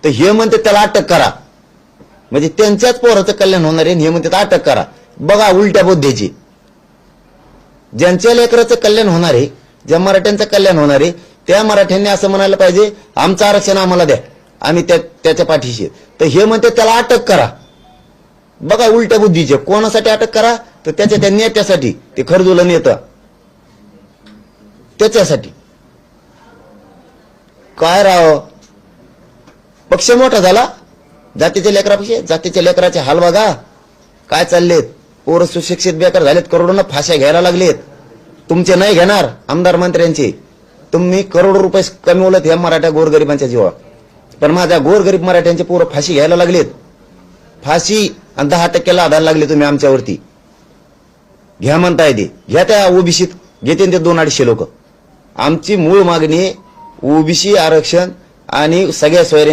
तर हे म्हणते त्याला अटक करा, म्हणजे त्यांच्याच पोराचं कल्याण होणार आहे. हे म्हणते अटक करा. बघा उलट्या बुद्धीची. ज्यांच्या लेकराचं कल्याण होणार आहे, ज्या मराठ्यांचं कल्याण होणार आहे, त्या मराठ्यांनी असं म्हणायला पाहिजे आमचं आरक्षण आम्हाला द्या, आम्ही त्याच्या पाठीशी. तर हे म्हणते त्याला अटक करा. बघा उलट्या बुद्धीचे. कोणासाठी अटक करा? तर त्याच्या त्या नेत्यासाठी, ते खरजुला नेता, त्याच्यासाठी. काय राव, पक्ष मोठा झाला जातीच्या लेकरापेक्षा. जातीच्या लेकराचे हाल बघा काय चाललेत. पोरं सुशिक्षित बेकार झालेत, करोडोंना फाश्या घ्यायला लागलेत. तुमचे नाही घेणार आमदार मंत्र्यांचे. तुम्ही करोडो रुपये कमवलेत ह्या मराठा गोरगरिबांच्या जीवा, पण माझ्या गोरगरीब मराठ्यांचे पोरं फाशी घ्यायला लागलेत. फाशी आणि 10% आधार लागले तुम्ही आमच्यावरती. घ्या म्हणताय ते घ्या. त्या ओबीसीत घेते ते 200-250 लोक. आमची मूळ मागणी ओबीसी आरक्षण आणि सगळ्या सोयऱ्यांची